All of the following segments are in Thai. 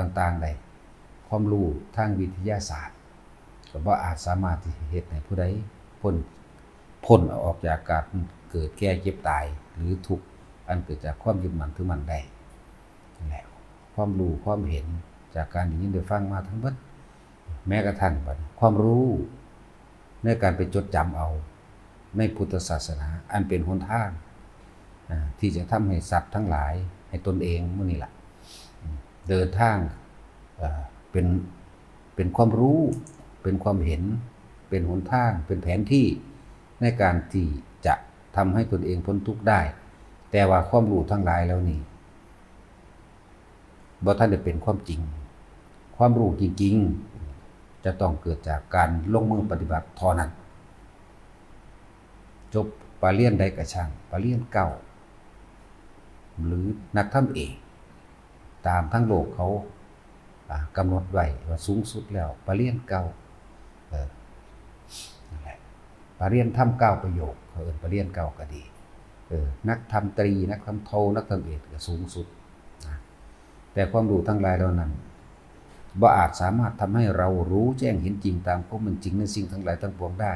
ต่างๆได้ความรู้ทางวิทยาศาสตร์ก็บ่อาจสามารถที่เฮ็ดให้ผู้ใดพ้นออกจากการเกิดแก่เจ็บตายหรือทุกข์อันเกิดจากความยึดมั่นถือมั่นได้นั่นแหละความรู้ความเห็นจากการได้ยินได้ฟังมาทั้งหมดแม้กระทั่งความรู้ในการไปจดจำเอาในพุทธศาสนาอันเป็นหนทางที่จะทำให้สัตว์ทั้งหลายให้ตนเองมื้อนี้ล่ะเดินทางเป็นความรู้เป็นความเห็นเป็นหนทางเป็นแผนที่ในการที่จะทำให้ตนเองพ้นทุกข์ได้แต่ว่าความรู้ทั้งหลายแล้วนี่บ่ทันได้เป็นความจริงความรู้จริงๆจะต้องเกิดจากการลงมือปฏิบัติเท่านั้นจบปริญญาใดก็ช่างปริญญาเก่าหรือนักธรรมเอกตามทั้งโลกเขากำหนดไว้ว่าสูงสุดแล้วปริญญาเก่านั่นแหละปริญญาธรรม9ประโยคเขาเอิ้นปริญญาเก่าก็ดีนักธรรมตรีนักธรรมโทนักธรรมเอกก็สูงสุดแต่ความรู้ทั้งหลายเหล่านั้นบ่อาจสามารถทำให้เรารู้แจ้งเห็นจริงตามความเป็นจริงในสิ่งทั้งหลายทั้งปวงได้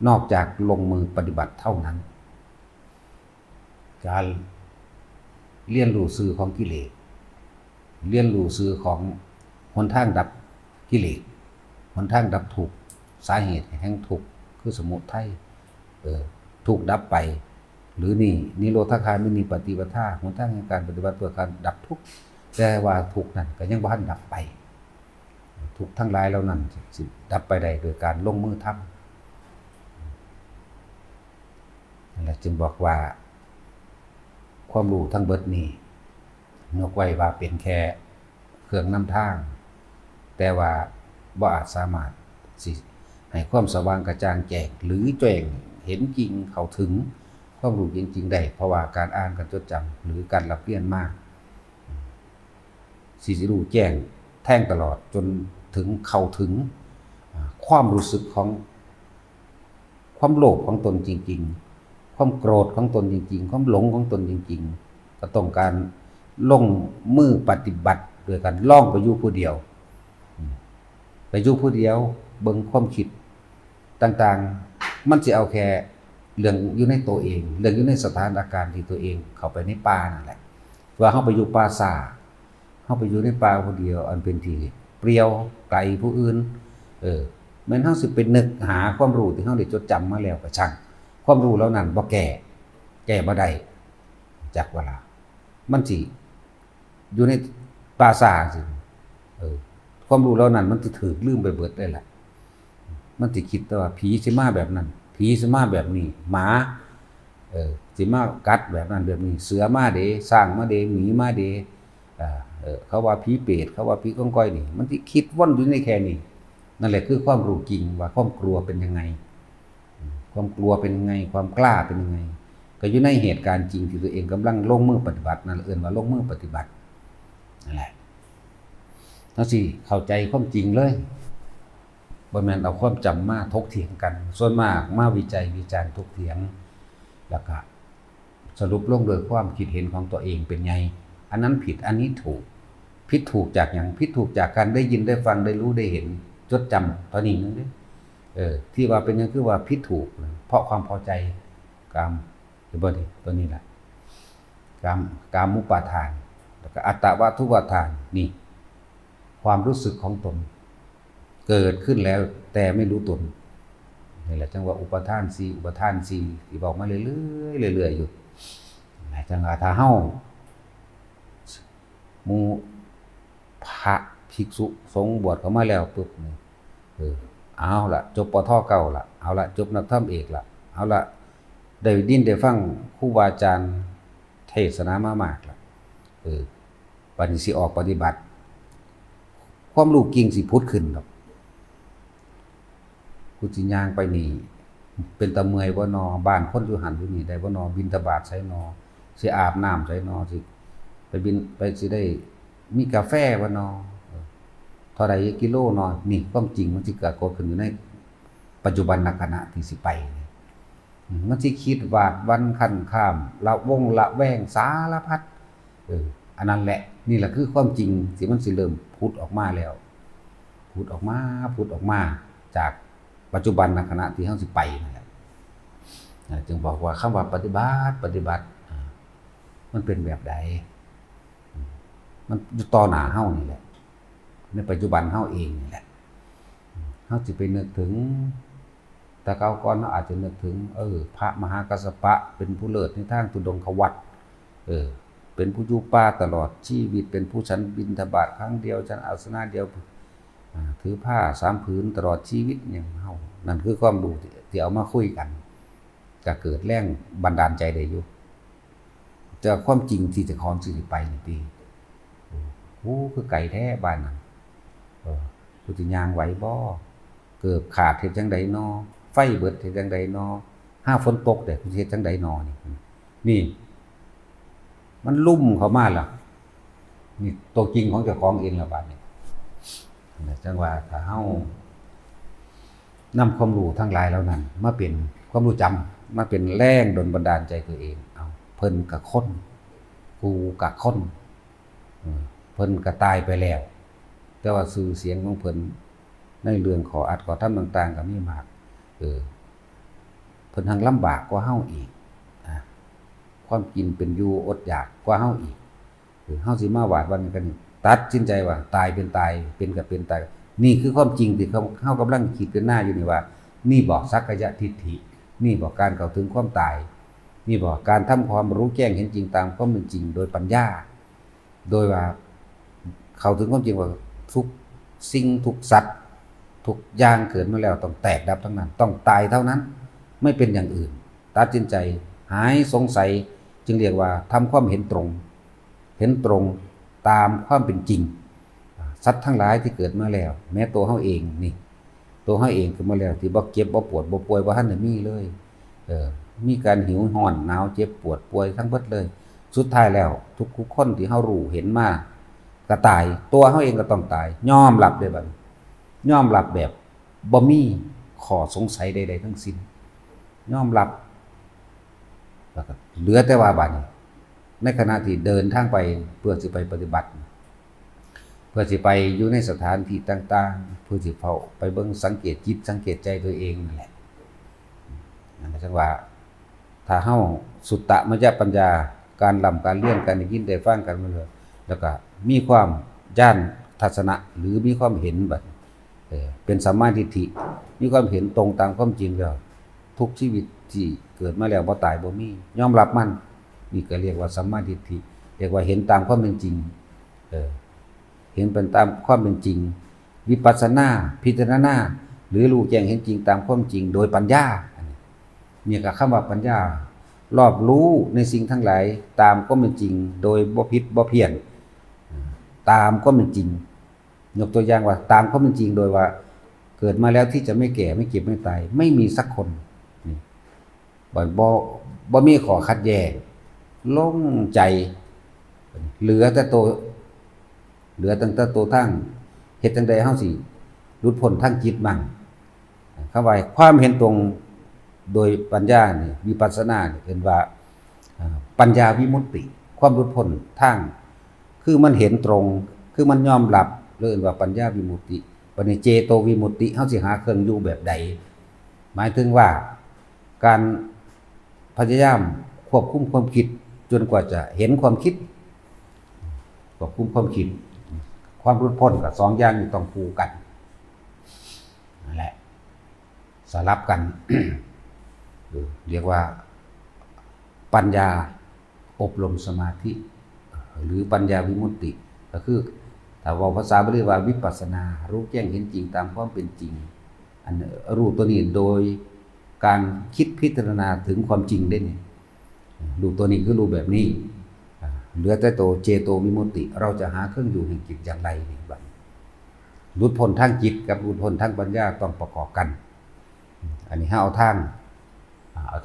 นอกจากลงมือปฏิบัติเท่านั้นการเรียนรู้สื่อของกิเลสเรียนรู้สื่อของหนทางดับกิเลสหนทางดับทุกข์สาเหตุแห่งทุกข์คือสมุทัยทุกข์ดับไปหรือนี่นิโรธคามินีปฏิปทาหนทางแห่งการปฏิบัติเพื่อการดับทุกข์แต่ว่าทุกข์นั้นก็ยังบ่ทันดับไปทุกข์ทั้งหลายเหล่านั้นสิดับไปได้โดยการลงมือทำนั่นแหละจึงบอกว่าความรู้ทั้งเบิดนี้ยกไว้ว่าเป็นแค่เครื่องนำทางแต่ว่าบ่อาจสามารถสิให้ความสว่างกระจ่างแจ้งหรือแจ้งเห็นจริงเข้าถึงความรู้จริงๆได้เพราะว่าการอ่านการจดจำหรือการรับเรียนมากสิรู้แจ้งแทงตลอดจนถึงเข้าถึงความรู้สึกของความโลภของตนจริงๆความโกรธของตนจริงๆความหลงของตนจริงๆก็ต้องการลงมือปฏิบัติโดยการล่องไปอยู่ผู้เดียวไปอยู่ผู้เดียวเบิ่งความคิดต่างๆมันสิเอาแค่เรื่องอยู่ในตัวเองเรื่องอยู่ในสถานการณ์ที่ตัวเองเข้าไปในป่านั่นแหละว่าเฮาไปอยู่ป่าซ่าเฮาไปอยู่ในป่าผู้เดียวอันเป็นที่เปลี่ยวไกลผู้อื่นแม้นเฮาสิไปนึกหาความรู้ที่เฮาได้จดจำมาแล้วก็ช่างความรู้เหล่านั้นบ่แก้บ่ได้จักเวลามันสิอยู่ในป่าซ่าสิความรู้เหล่านั้นมันสิถูกลืมไปเบิดได้ล่ะมันสิคิดแต่ว่าผีสิมาแบบนั้นผีสิมาแบบนี้หมาสิมากัดแบบนั้นแบบนี้เสือมาเด้สร้างมาเด้หมีมาเด้เขาว่าผีเปรตเขาว่าผีก้องก้อยนี่มันสิคิดวนอยู่ในแค่นี้นั่นแหละคือความรู้จริงว่าความกลัวเป็นยังไงความกลัวเป็นยังไงความกล้าเป็นยังไงก็อยู่ในเหตุการณ์จริงที่ตัวเองกำลังลงมือปฏิบัตินั่นเอิ้นว่าลงมือปฏิบัตินั่นแหละทั้งสี่เข้าใจความจริงเลยบ่แม่นเอาความจำมาถกเถียงกันส่วนมากมาวิจัยวิจารณ์ถกเถียงแล้วก็สรุปลงโดยความคิดเห็นของตัวเองเป็นไงอันนั้นผิดอันนี้ถูกผิดถูกจากอย่างผิดถูกจากการได้ยินได้ฟังได้รู้ได้เห็นจดจำตอนนี้นึงเด้ที่ว่าเป็นยังคือว่าผิดถูกเพราะความพอใจกามหรือบ่นี่ตัวนี้แหละกามุปาทานแล้วก็อัตตวาทุปาทานนี่ความรู้สึกของตนเกิดขึ้นแล้วแต่ไม่รู้ตนนี่แหละจังว่าอุปทาน4อุปทาน4ที่บอกมาเรื่อยๆอยู่จังว่าถ้าเฮาหมู่พระภิกษุสงฆ์บวชเข้ามาแล้วปุ๊บเอาล่ะจบปทเก่าล่ะเอาล่ะจบนักธรรมเอกล่ะเอาล่ะได้ยินได้ฟังครูบาอาจารย์เทศนามามากล่ะบัดนี้สิออกปฏิบัติความรู้จริงสิพุทธขึ้นดอกกูสิย่างไปนี่เป็นตะเมื่อยบ่นอบ้านคนอยู่หันอยู่นี่ได้บ่นอบิณฑบาตไสนอสิอาบน้ำไสนอสิไปบินไปสิได้มีกาแฟบ่นอเท่าใดกิโลนอนี่ความจริงมันสิเกิดขึ้นอยู่ในปัจจุบันขณะที่สิไปมันสิคิดวาดวันคั่นข้ามละวงละแวงสารพัดอันนั้นแหละ นี่แหละคือความจริงที่มันสิเริ่มพุดออกมาแล้วพุดออกมาจากปัจจุบันในขณะที่เฮาสิไปนั่นแหละจึงบอกว่าคำว่าปฏิบัติมันเป็นแบบใดมันอยู่ต่อหน้าเฮานี่แหละในปัจจุบันเฮาเองนี่แหละเฮาสิไปนึกถึงแต่เก่าก่อนเฮาอาจจะนึกถึงพระมหากัสสปะเป็นผู้เลิศในทางทุดงควัตรเป็นผู้อยู่ป่าตลอดชีวิตเป็นผู้ฉันบิณฑบาตครั้งเดียวฉันอาสนะเดียวถือผ้า3 ผืนตลอดชีวิตอย่างเฮานั่นคือความรู้ที่เอามาคุยกันก็เกิดแรงบันดาลใจได้อยู่แต่ความจริงที่จะคอนสิไปนี่ติคือไก่แท้บ้านนั้นกูสิย่างไหวบ่เกิดขาดเฮ็ดจังได๋น้อไฟเบิดเฮ็ดจังได๋น้อห้าฝนตกเด้กูสิเฮ็ดจังได๋น้อนี่มันลุ่มเข้ามาล่ะนี่ตัวจริงของเจ้าของเองล่ะบัดนี้จังว่าถ้าเฮานำความรู้ทั้งหลายเหล่านั้นมาเป็นความรู้จำมาเป็นแรงดลบันดาลใจตัวเองเอาเพิ่นก็คนกูก็คนเพิ่นก็ตายไปแล้วแต่ว่าชื่อเสียงของเพิ่นในเรื่องขออัดขอทำต่างๆก็มีมากเพิ่นทั้งลำบากกว่าเฮาอีกความกินเป็นอยู่อดอยากกว่าเฮาอีกเฮาสิมาหวาดวันกันตัดสินใจว่าตายเป็นตายเป็นก็เป็นตายนี่คือความจริงที่เฮากำลังคิดกันหน้าอยู่นี่ว่านี่บอกสักกายทิฏฐินี่บอกการเข้าถึงความตายนี่บอกการทำความรู้แจ้งเห็นจริงตามความเป็นจริงโดยปัญญาโดยว่าเข้าถึงความจริงว่าทุกสิ่งทุกสัตว์ทุกอย่างเกิดมาแล้วต้องแตกดับทั้งนั้นต้องตายเท่านั้นไม่เป็นอย่างอื่นตัดสินใจหายสงสัยจึงเรียกว่าทำความเห็นตรงตามความเป็นจริงสัตว์ทั้งหลายที่เกิดมาแล้วแม้ตัวเฮาเองนี่ตัวเฮาเองขึ้นมาแล้วที่บ่เจ็บบ่ปวดบ่ป่วยบ่ทันได้มีเลยมีการหิวร้อนหนาวเจ็บปวดป่วยทั้งเบิดเลยสุดท้ายแล้วทุกคนที่เฮารู้เห็นมาก็ตายตัวเฮาเองก็ต้องตายยอมรับได้บัดยอมรับแบบบ่มีข้อสงสัยใดๆทั้งสิ้นยอมรับแล้วก็เหลือแต่ว่าบัดนี้ในขณะที่เดินทางไปเพื่อสิไปปฏิบัติเพื่อสิไปอยู่ในสถานที่ต่างๆเพื่อสิเข้าไปเบิ่งสังเกตจิตสังเกตใจตัวเองนั่นแหละนั่นจังว่าถ้าเฮาสุตตมยปัญญาการการเรียนการได้ยินได้ฟังกันมาเลยแล้วก็มีความญาณทัศนะหรือมีความเห็นแบบเป็นสัมมาทิฏฐิมีความเห็นตรงตามความจริงแล้วทุกชีวิตที่เกิดมาแล้วบ่ตายบ่มียอมรับมันนี่ก็เรียกว่าสัมมาทิฏฐิเรียกว่าเห็นตามความเป็นจริงเห็นเป็นตามความเป็นจริงวิปัสสนาพิจารณาหรือรู้แจ้งเห็นจริงตามความจริงโดยปัญญาเนี่ยก็คำว่าปัญญารอบรู้ในสิ่งทั้งหลายตามความเป็นจริงโดยบ่ผิดบ่เพี้ยนตามความเป็นจริงยกตัวอย่างว่าตามความเป็นจริงโดยว่าเกิดมาแล้วที่จะไม่แก่ไม่เก็บไม่ตายไม่มีสักคนนี่บ่มีข้อขัดแย้งโล่งใจเหลือแต่ตั้งแต่ตัวทั้งเฮ็ดจังได๋เฮาสิหลุดพ้นทางจิตมั่งคำว่าความเห็นตรงโดยปัญญานี่วิปัสสนานี่เห็นว่าปัญญาวิมุตติความหลุดพ้นทางคือมันเห็นตรงคือมันยอมรับเรียกว่าปัญญาวิมุตติบัดนี้เจโตวิมุตติเฮาสิหาเครื่องอยู่แบบใดหมายถึงว่าการพยายามควบคุมความคิดจนกว่าจะเห็นความคิดควบคุมความคิดความหลุดพ้นกับ2อย่างนี้ต้องคู่กันนั่นแหละสลับกัน เรียกว่าปัญญาอบรมสมาธิหรือปัญญาวิมุตติก็คือถ้าว่าภาษาบาลีว่าวิปัสสนารู้แจ้งเห็นจริงตามความเป็นจริงอันรู้ตัวนี้โดยการคิดพิจารณาถึงความจริงได้นี่รู้ตัวนี้คือรู้แบบนี้เหลือแต่ตัวเจโตวิมุตติเราจะหาเครื่องอยู่แห่งจิตอย่างไรนี่บัดหลุดพ้นทางจิตกับหลุดพ้นทางปัญญาต้องประกอบกันอันนี้เอาท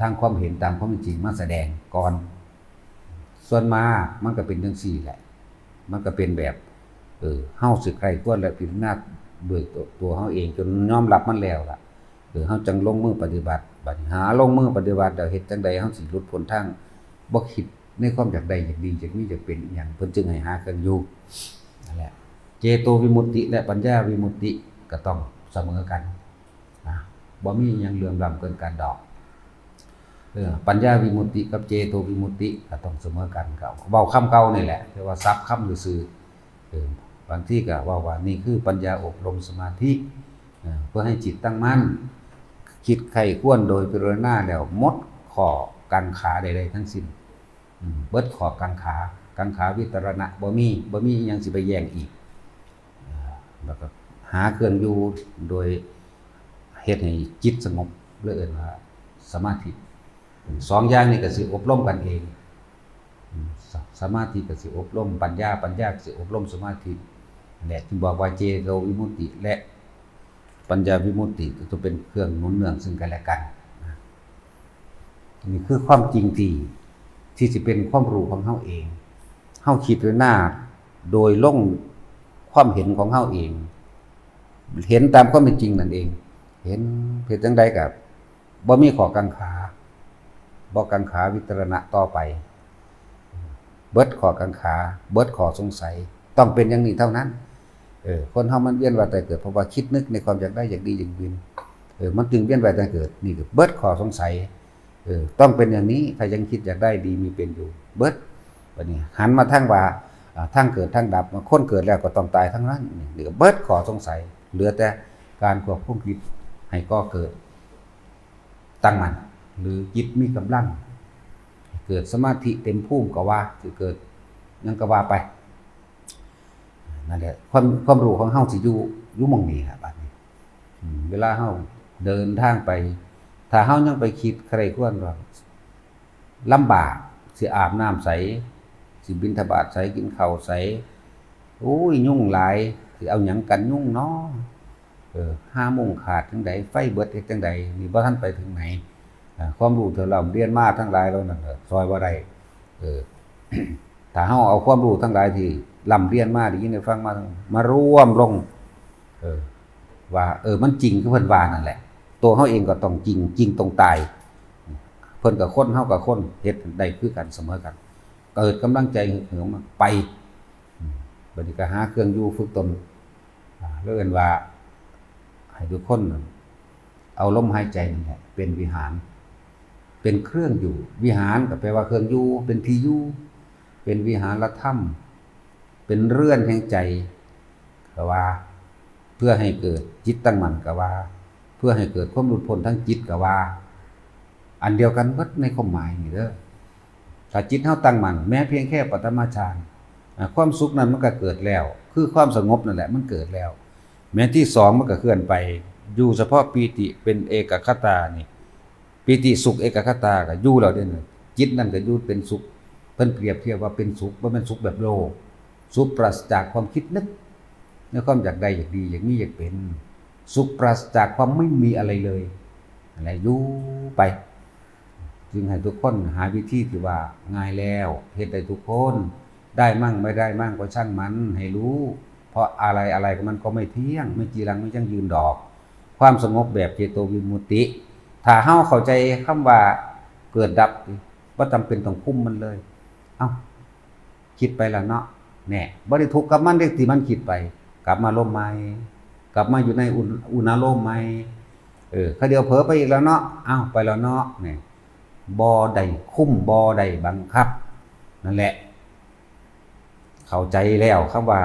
างความเห็นตามความจริงมาแสดงก่อนส่วนมามันก็เป็นจังซี่แหละมันก็เป็นแบบเฮาสิใครควรและพิจารณาด้วยตัวเฮาเองจนยอมรับมันแล้วล่ะเฮาจังลงมือปฏิบัติบัดหาลงมือปฏิบัติแล้วเฮ็ดจังได๋เฮาสิหลุดพ้นทางบ่คิด ในความอยากได้อยากดีอยากมีอยากเป็นอย่างเพิ่นจึงให้หาเครื่องอยู่นั่นแหละเจโตวิมุตติและปัญญาวิมุตติก็ต้องเสมอกันนะบ่มีหยังเหลื่อมล้ำเกินกันดอกปัญญาวิมุตติกับเจโตวิมุตติก็ต้องเสมอกันก็เว้าคำเก่านี่แหละแต่ว่าซับคำซื่อบางที่ก็ว่านี่คือปัญญาอบรมสมาธิเพื่อให้จิตตั้งมั่นคิดไข้ควรโดยพิจารณาแล้วหมดข้อกังขาใดๆทั้งสิ้นเบิดข้อกังขาวิตรณะบ่มีหยังสิไปแย่งอีกแล้วก็หาเครื่องอยู่โดยเฮ็ดให้จิตสงบเรียกว่าสมาธิสองอย่างนี้ก็สิอบรมกันเองสมาธิก็สิอบรมปัญญาก็สิอบรมสมาธิแหละที่บอกว่าเจโตวิมุตติและปัญญาวิมุตติจะเป็นเครื่องหนุนเนืองซึ่งกันและกันนี่คือความจริงที่สิเป็นความรู้ของเฮาเองเฮาคิดไว้หน้าโดยลงความเห็นของเฮาเองเห็นตามความเป็นจริงนั่นเองเห็นจังใดก็บ่มีข้อกังขาบ่กังขาวิตรณะต่อไปเบิดข้อกังขาเบิดข้อสงสัยต้องเป็นอย่างนี้เท่านั้นคนเฮามันเวียนว่ายตายเกิดเพราะว่าคิดนึกในความอยากได้อยากดีอยากเป็นมันจึงเวียนว่ายตายเกิดนี่คือเบิดข้อสงสัยต้องเป็นอย่างนี้ถ้ายังคิดอยากได้ดีมีเป็นอยู่เบิดบัดนี้หันมาทางว่าทางเกิดทางดับคนเกิดแล้วก็ต้องตายทั้งนั้นนี่ก็เบิดข้อสงสัยเหลือแต่การควบคุมจิตให้ก่อเกิดตั้งมั่นหรือจิตมีกำลังเกิดสมาธิเต็มภูมิก็ว่าสิเกิดยังก็ว่าไปนั่นแหละความรู้ของเฮาสิอยู่หม่องนี้ครับบัดนี้เวลาเฮาเดินทางไปถ้าเฮายังไปคิดใครควรว่าลำบากสิอาบน้ำใสสิบิณฑบาตใสกินข้าวใสโอ้ยยุ่งหลายสิเอาหยังกันยุ่งเนาะ5 โมงขาดจังใดไฟเบิดเฮ็ดจังใดนี่บ่ทันไปถึงไหนความรู้ที่เราเรียนมาทั้งหลายแล้วนั่นซอยบ่ได้ถ้าเฮาเอาความรู้ทั้งหลายที่ร่ำเรียนมาได้ยินได้ฟังมารวมลงว่ามันจริงคือเพิ่นว่านั่นแหละตัวเฮาเองก็ต้องจริงตรงตายเพิ่นกับคนเฮากับคนเฮ็ดได้คือกันเสมอกันเกิดกำลังใจเหือมาไปบัดนี้ก็หาเครื่องอยู่ฝึกตนเรียกว่าให้ทุกคนเอาลมหายใจนี่แหละเป็นวิหารเป็นเครื่องอยู่วิหารก็แปลว่าเครื่องอยู่เป็นที่อยู่เป็นวิหารธรรมเป็นเรือนแห่งใจก็ว่าเพื่อให้เกิดจิตตั้งมั่นก็ว่าเพื่อให้เกิดความหลุดพ้นทั้งจิตก็ว่าอันเดียวกันเบิดในความหมายนี่เด้อถ้าจิตเฮาตั้งมั่นแม้เพียงแค่ปฐมฌานความสุขนั้นมันก็เกิดแล้วคือความสงบนั่นแหละมันเกิดแล้วแม้ที่2มันก็เคลื่อนไปอยู่เฉพาะปีติเป็นเอกคตานี่ปีติสุขเอกคตาก็อยู่แล้วเด้อจิตนั่นก็อยู่เป็นสุขเพิ่นเปรียบเทียบว่าเป็นสุขบ่แม่นสุขแบบโลกสุขปราศจากความคิดนึกในความอยากได้อยากดีอยากมีอยากเป็นสุขปราศจากความไม่มีอะไรเลยอะไรอยู่ไปจึงให้ทุกคนหาวิธีที่ว่าง่ายแล้วเฮ็ดได้ทุกคนได้มั่งไม่ได้มั่งก็ช่างมันให้รู้เพราะอะไรก็มันก็ไม่เที่ยงไม่จีรังไม่ยั่งยืนดอกความสงบแบบเจโตวิมุตติถ้าเฮาเข้าใจคำว่าเกิดดับบ่จำเป็นต้องคุมมันเลยเอ้าคิดไปแล้วเนาะแน่บ่ได้ทุกข์กับมันได้ที่มันคิดไปกลับมาลมใหม่กลับมาอยู่ในอุณหภูมิใหม่เขาเดียวเผลอไปอีกแล้วเนาะอ้าวไปแล้วเนาะนี่บ่ได้คุมบ่ได้บังคับนั่นแหละเข้าใจแล้วคำว่า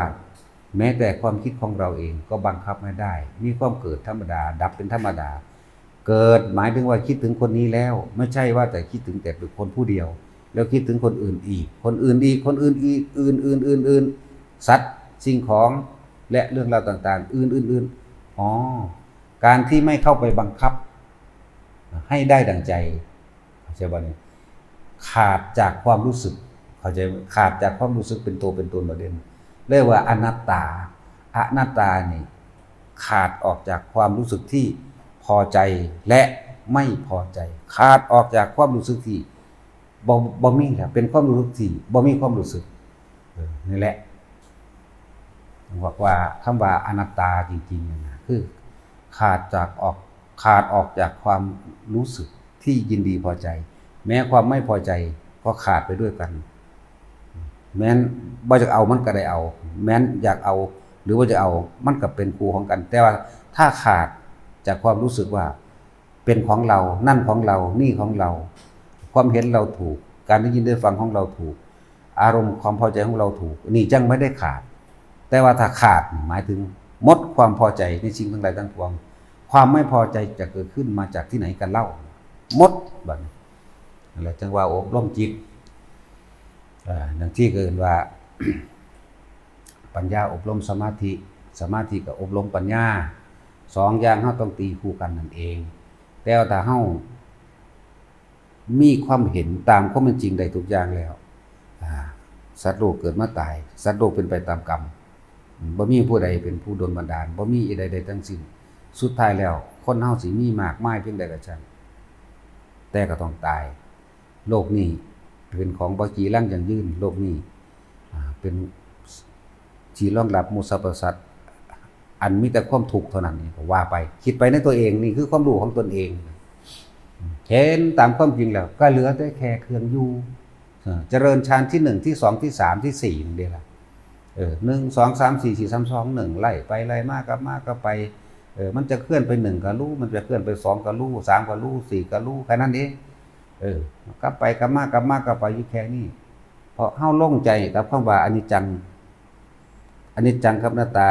แม้แต่ความคิดของเราเองก็บังคับไม่ได้มีความเกิดธรรมดาดับเป็นธรรมดาเกิดหมายถึงว่าคิดถึงคนนี้แล้วไม่ใช่ว่าแต่คิดถึงแต่บุคคลผู้เดียวแล้วคิดถึงคนอื่นอีกคนอื่นอีกคนอื่นอีกอื่นสัตว์สิ่งของและเรื่องราวต่างๆอื่นการที่ไม่เข้าไปบังคับให้ได้ดังใจเข้าใจบ่นี่ขาดจากความรู้สึกเข้าใจขาดจากความรู้สึกเป็นตัวเป็นตนประเด็นเรียกว่าอนัตตานี่ขาดออกจากความรู้สึกที่พอใจและไม่พอใจขาดออกจากความรู้สึกที่บ่มีครับเป็นความรู้สึกที่บ่มีความรู้สึกนี่แหละบอกว่าคำว่าอนัตตาจริงๆนะคือขาดออกจากความรู้สึกที่ยินดีพอใจแม้ความไม่พอใจ ก็ขาดไปด้วยกันแม้นบ่จะเอามันก็ได้เอาแม้นอยากเอาหรือว่าจะเอามันก็เป็นคู่ของกัน แต่ว่าถ้าขาดจากความรู้สึกว่าเป็นของเรานั่นของเรานี่ของเราความเห็นเราถูกการได้ยินได้ฟังของเราถูกอารมณ์ความพอใจของเราถูกนี่จังไม่ได้ขาดแต่ว่าถ้าขาดหมายถึงหมดความพอใจในสิ่งทั้งหลายทั้งปวงความไม่พอใจจะเกิดขึ้นมาจากที่ไหนกันเล่าหมดบัดอะไรจังว่าอบรมจิตดังที่เกินว่า ปัญญาอบรมสมาธิสมาธิกับอบรมปัญญาสองอย่างเฮาต้องตีคู่กันนั่นเองแต่ถ้าเฮามีความเห็นตามความเป็นจริงได้ทุกอย่างแล้วสัตว์โลกเกิดมาตายสัตว์โลกเป็นไปตามกรรมบ่มีผู้ใดเป็นผู้โดนบันดาลบ่มีใดๆทั้งสิ้นสุดท้ายแล้วคนเฮาสิมีมากมายเพียงใดก็ช่างแต่ก็ต้องตายโลกนี้เป็นของบ่จีรังยั่งยืนโลกนี้เป็นที่รองรับหมู่สรรพสัตว์อันมีแต่ความทุกข์เท่านั้นนี่ก็ว่าไปคิดไปในตัวเองนี่คือความรู้ของตนเองเห็นตามความจริงแล้วก็เหลือแต่แค่เครื่องอยู่เจริญฌานที่1ที่2ที่3ที่4นี่เด้ล่ะ1 2 3 4 4 3 2 1ไล่ไปไล่มากก็ไปมันจะเคลื่อนไป1ก็รู้มันจะเคลื่อนไป2ก็รู้3ก็รู้4ก็รู้แค่นั้นเองกลับไปกลับมาก็ไปอยู่แค่นี้เพราะเฮาลงใจกับคำว่าอนิจจังครับหน้าตา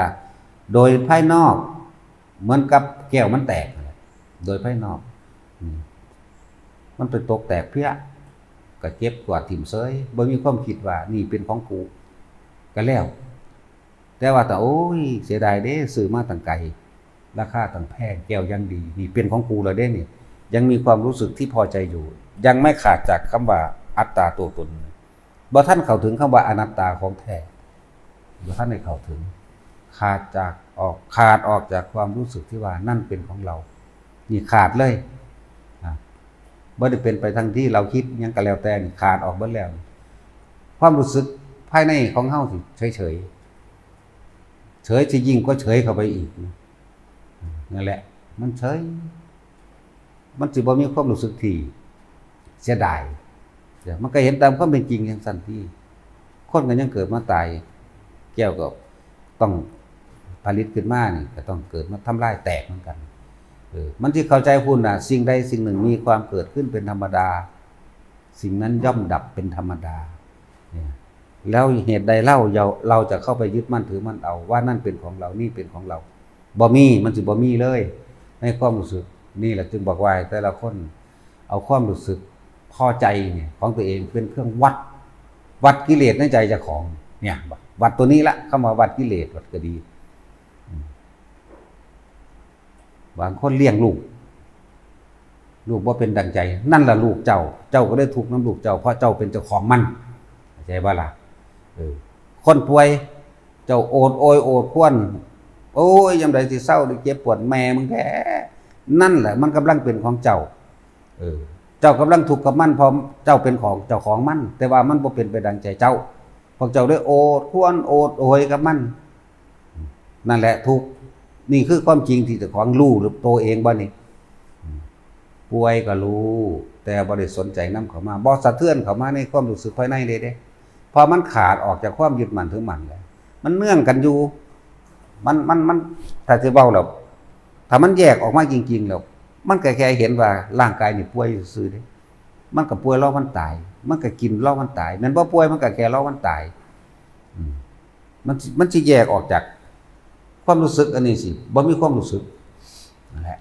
โดยภายนอกเหมือนกับแก้วมันแตกโดยภายนอกมันไปตกแตกเพี้ยก็เจ็บกว่าถิ่มเซยบ่มีความคิดว่านี่เป็นของกูก็แล้วแต่ว่าแต่โอ้ยเสียดายเด้ซื้อมาตั้งไกลราคาตั้งแพงแก้วยังดีนี่เป็นของกูแล้วเด้นี่ยังมีความรู้สึกที่พอใจอยู่ยังไม่ขาดจากคำว่าอัตตาตัวตนบ่ท่านเข้าถึงคำว่าอนัตตาของแท้บ่ท่านได้เข้าถึงขาดออกจากความรู้สึกที่ว่านั่นเป็นของเรานี่ขาดเลยบ่ได้เป็นไปทางที่เราคิดยังก็แล้วแต่นี่ขาดออกเบิดแล้วความรู้สึกภายในของเฮาสิเฉยสิยิ่งก็เฉยเข้าไปอีกนั่นแหละมันเฉยมันสิบ่มีความรู้สึกที่เสียดายมันก็เห็นตามความเป็นจริงอย่างสั้นที่คนก็ยังเกิดมาตายแก้วก็ต้องผลิตขึ้นมานี่ก็ต้องเกิดมาทำลายแตกเหมือนกันมันที่เข้าใจคุณน่ะสิ่งใดสิ่งหนึ่งมีความเกิดขึ้นเป็นธรรมดาสิ่งนั้นย่อมดับเป็นธรรมดาแล้วเหตุใดเล่าเราจะเข้าไปยึดมั่นถือมั่นเอาว่านั่นเป็นของเรานี่เป็นของเราบ่มีมันสิบ่มีเลยในความรู้สึกนี่แหละจึงบอกว่าแต่ละคนเอาความรู้สึกพอใจเนี่ยของตัวเองเป็นเครื่องวัดกิเลสในใจเจ้าของเนี่ยวัดตัวนี้ละเข้ามาวัดกิเลสวัดก็ดีบางคนเลี้ยงลูกว่าเป็นดังใจนั่นล่ะลูกเจ้าก็ได้ทุกข์น้ำลูกเจ้าเพราะเจ้าเป็นเจ้าของมันเข้าใจบ่ล่ะคนป่วยเจ้าโอดโอยโอดครวญโอ้ยยามใดสิเศร้าหรือเจ็บปวดแม่มึงแท้นั่นแหละมันกำลังเป็นของเจ้าเจ้ากำลังทุกข์กับมันเพราะเจ้าเป็นของเจ้าของมันแต่ว่ามันบ่เป็นไปดังใจเจ้าพวกเจ้าได้โอดครวญโอดโอยกับมันนั่นแหละทุกข์นี่คือความจริงที่เจ้าของรู้หรือตัวเองบ่นี่ป่วยก็รู้แต่บ่ได้สนใจนำเข้ามาบ่สะเทือนเข้ามาในความรู้สึกภายในเลยเด้พอมันขาดออกจากความยึดมั่นถือมั่นแล้วมันเนื่องกันอยู่มันถ้าสิเว้าแล้วถ้ามันแยกออกมาจริงๆแล้วมันก็แค่เห็นว่าร่างกายนี่ป่วยซื่อๆเด้มันก็ป่วยรอมันตายมันก็กินรอมันตายแม่นบ่ป่วยมันก็แค่รอมันตายมันสิแยกออกจากความรู้สึกอันนี้สิบ่มีความรู้สึกนั่นแหละ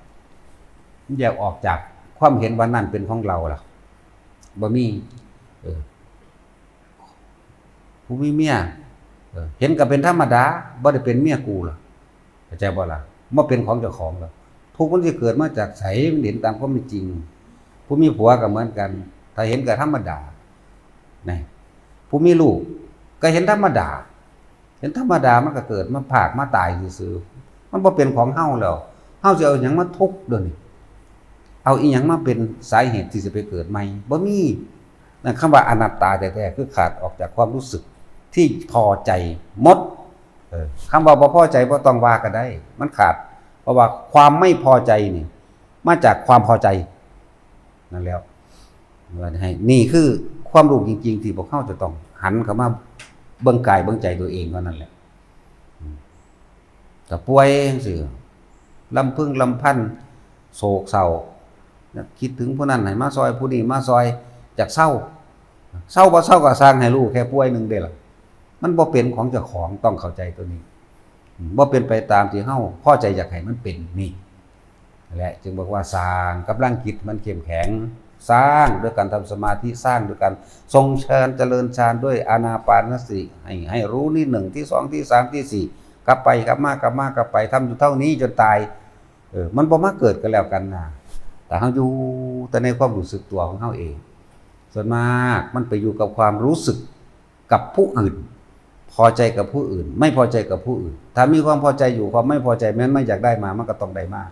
มันแยกออกจากความเห็นว่านั่นเป็นของเราล่ะบ่มีผู้มีเมียเห็นก็เป็นธรรมดาบ่ได้เป็นเมียกูล่ะเข้าใจบ่ล่ะบ่เป็นของเจ้าของล่ะทุกข์มันสิเกิดมาจากไสมันเห็นตามความเป็นจริงผู้มีผัวก็เหมือนกันถ้าเห็นก็ธรรมดานะผู้มีลูกก็เห็นธรรมดามันก็เกิดมาพากมาตายซื่อๆมันบ่เป็นของเฮาแล้วเฮาสิเอาหยังมาทุกข์เด้อนี่เอาอีหยังมาเป็นสาเหตุที่จะไปเกิดใหม่บ่มีนั่นคำว่าอนัตตาแท้ๆคือขาดออกจากความรู้สึกที่พอใจหมดคำว่าบ่พอใจบ่ต้องว่าก็ได้มันขาดเพราะว่าความไม่พอใจนี่มาจากความพอใจนั่นแล้วว่าให้นี่คือคว ความรู้จริงๆที่พวกเขาจะต้องหันเข้ามาเบิ่งกายเบิ่งใจตัวเองเท่านั้นแหละแต่ป่วยจังซี่ลำพึงลำพันโศกเศร้าคิดถึงผู้นั้นให้มาซอยผู้นี้มาซอยจากเศร้าบ่เศร้าก็สร้างให้รู้แค่ป่วยนึงเด้ล่ะมันบ่เป็นของเจ้าของต้องเข้าใจตัวนี้บ่เป็นไปตามที่เฮาพอใจอยากให้มันเป็นนี่แหละจึงบอกว่าสร้างกำลังจิตมันเข้มแข็งสร้างด้วยการทำสมาธิสร้างด้วยการทรงฌานเจริญฌานด้วยอานาปานสติให้รู้นี่1ที่2ที่3ที่4กลับไปกลับมากลับมากลับไปทำอยู่เท่านี้จนตายมันบ่มาเกิดกันแล้วกันนะแต่เฮาอยู่แต่ในความรู้สึกตัวของเฮาเองส่วนมากมันไปอยู่กับความรู้สึกกับผู้อื่นพอใจกับผู้อื่นไม่พอใจกับผู้อื่นถ้ามีความพอใจอยู่ความไม่พอใจแม้นไม่อยากได้มามันก็ต้องได้มา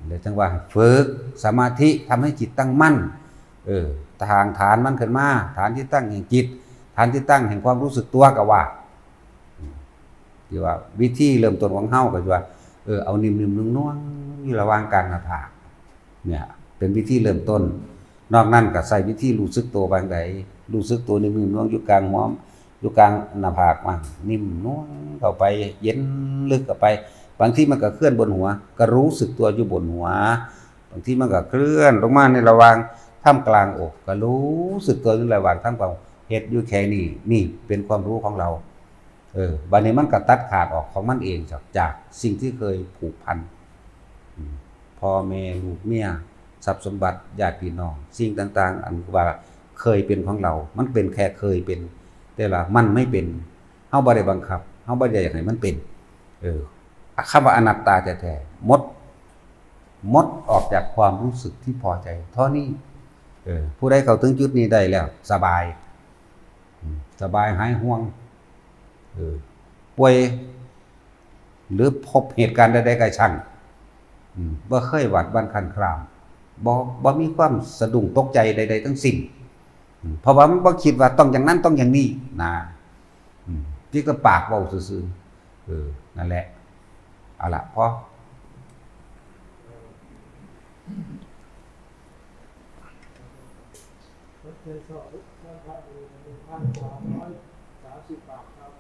เลยจังว่าฝึกสมาธิทำให้จิตตั้งมั่นทางฐานมันขึ้นมาฐานที่ตั้งแห่งจิตฐานที่ตั้งแห่งความรู้สึกตัวก็ว่าที่ว่าวิธีเริ่มต้นของเฮาก็ว่าเอานิ่มๆนุ่งๆอยู่ระหว่างกลางหน้าผากเนี่ยเป็นวิธีเริ่มต้นนอกนั้นก็ใส่วิธีรู้สึกตัวบางใดรู้สึกตัวนิ่มๆนุ่งอยู่กลางหัวอยู่กลางหน้าผากมั่งนิ่มนุ่งเข้าไปเย็นลึกเข้าไปบางทีมันก็เคลื่อนบนหัวก็รู้สึกตัวอยู่บนหัวบางทีมันก็เคลื่อนลงมาในระหว่างท่ามกลางอกก็รู้สึกตัวอยู่ระหว่างท่ามกลางเฮ็ดอยู่แค่นี้นี่เป็นความรู้ของเราบัดนี้มันก็ตัดขาดออกของมันเองจากสิ่งที่เคยผูกพันพ่อแม่ลูกเมียทรัพย์สมบัติญาติพี่น้องสิ่งต่างๆอันว่าเคยเป็นของเรามันเป็นแค่เคยเป็นแต่ละมันไม่เป็นเฮาบ่ได้บังคับเฮาบ่ได้อยากให้มันเป็นคำว่าอนัตตาแท้ๆมดออกจากความรู้สึกที่พอใจเท่านี้ผู้ใดเข้าถึงจุดนี้ได้แล้วสบายหายห่วงป่วยหรือพบเหตุการณ์ใดๆก็ช่างบ่เคยหวาดหวั่นครั่นครามบ่มีความสะดุ้งตกใจใดๆทั้งสิ้นเพราะว่ามันบ่คิดว่าต้องอย่างนั้นต้องอย่างนี้นะที่ก็ปากเว้าซื่อๆนั่นแหละเอาล่ะพอเคยสอบท่านพระอยู่1,330 บาทครับ